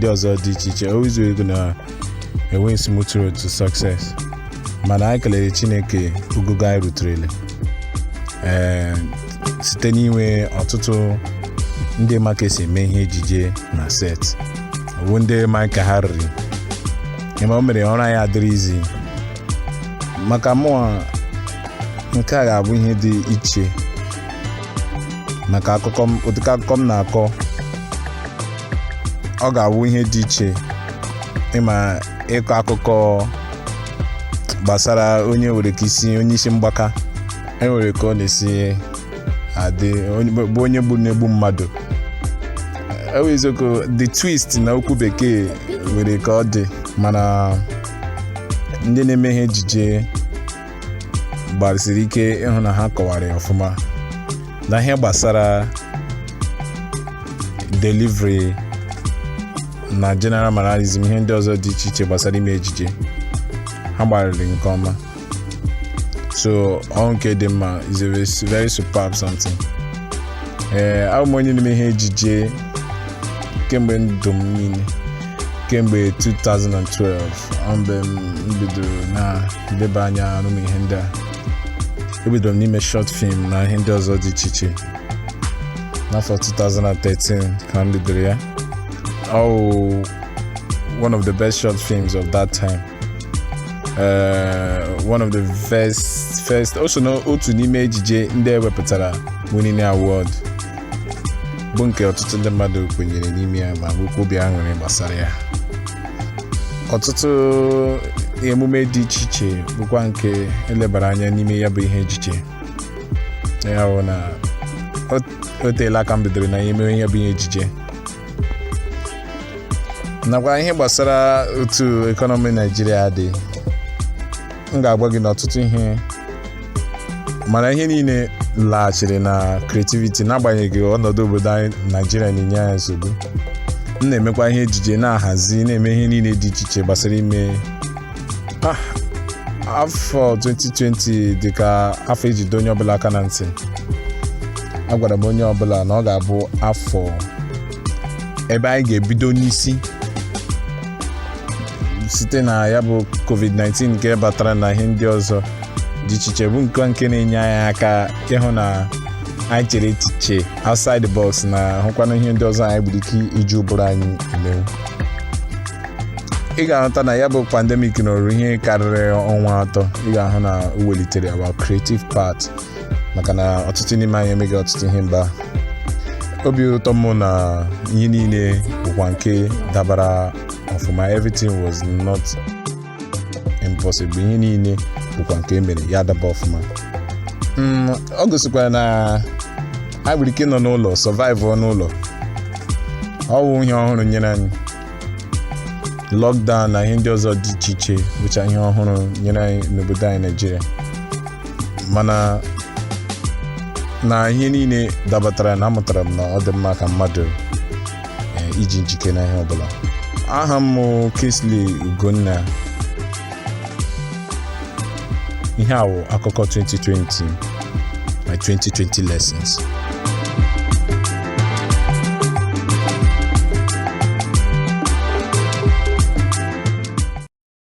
ndị ọzọ dị iche iche. Always we're gonna enwe smooth road to success. Mana anyị kelere Chineke ogogo anyị ruterele site n'inwe ọtụtụ ndị maka esi eme ihe ejije na set. Ọ bụ ndị maka ha riri o mere ọrụ anyị adịrị izi maka mụọ. Nke a ga-abụ ihe dị iche maka ụdịka akụkọ m na-akọ. Ọ ga-abụ ihe dị iche ịma ịkọ akụkọ gbasara onye nwere ka onye isi mgbaka enwere ka ọ na-esi adị bụ onye na-egbu mmadụ. Eweziokwu the twist na okwu bekee nwere ka ọ dị, mana ndị na-eme ihe ejije gbarisiri ike ịhụ na ha kọwara ya ọfụma na ihe gbasara delivery na general mannerism, ihe ndị ọzọ dị iche iche gbasara ime ejije ha gbarịrị nke ọma. So ọrụ nke dị mma is a very superb something. Abụ m onye na-eme ihe ejije kemgbe ndụ m niile, kemgbe 2012 mgbe m bidoro na-edeba anya arụm ihe ndị a. Ebidoro m n'ime short film na ihe ndị ọzọ dị iche iche. N'afọ 2013 ka m bidoro ya. One of the best short films of that time. One of the first also otu n'ime ejije ndị ewepụtara winning award bụ nke ọtụtụ ndị mmadụ kwenyere n'ime ya ma nwekwa obi aṅụrị gbasara ya. Ọtụtụ emume dị iche iche bụkwa nke elebara anya n'ime ya bụ ihe ejije. Ya bụ na o teela aka m bidoro na ime ihe bụ ihe ejije. Nakwa ihe gbasara otu ekọnọmi Naịjirịa dị, m ga-agwa gị n'ọtụtụ ihe, mana ihe niile laghachiri na creativity. N'agbanyeghị ọnọdụ obodo anyị Naịjirịa na-enye anyị nsogbu, m na-emekwa ihe ejije, na-ahazi, na-eme ihe niile dị iche iche gbasara ime. Afọ 2020 dịka afọ ejide onye ọbụla aka na ntị. Agwara m onye ọbụla na ọ ga-abụ afọ ebe anyị ga-ebido n'isi site na ya bụ COVID-19 nke batara na ihe ndị ọzọ dị iche iche, bụ nke na-enye anyị aka ịhụ na anyị chere echiche outside the box na hụkwana ihe ndị ọzọ anyị gburu ike iji ụbụrụ anyị emewu. Ị ga-ahụta na ya bụ pandemic nọrọ ihe karịrị ọnwa 3. Ị ga-ahụ na o welitere our creative part maka na ọtụtụ n'ime anyị emeghị ọtụtụ ihe mba. Obi ụtọ m na ihe niile bụkwa nke dabara ọfụma. Everything was not impossible. Ihe niile bụkwa nke emere ya daba ọfụma. Ọ gosikwara na anyị nwere ike nọ n'ụlọ survive n'ụlọ. Ọ bụ ihe ọhụrụ nyere anyị. Lockdown na ihe ndị ọzọ dị iche iche bụcha ihe ọhụrụ nyere anyị n'obodo anyị Naịjirịa, mana na ihe niile dabatara na amụtara m na ọ dị mma ka mmadụ iji njike na ihe ọbụla. Aha m Kingsley Ugonna. Ihe a bụ akụkọ 2020, my 2020 lessons.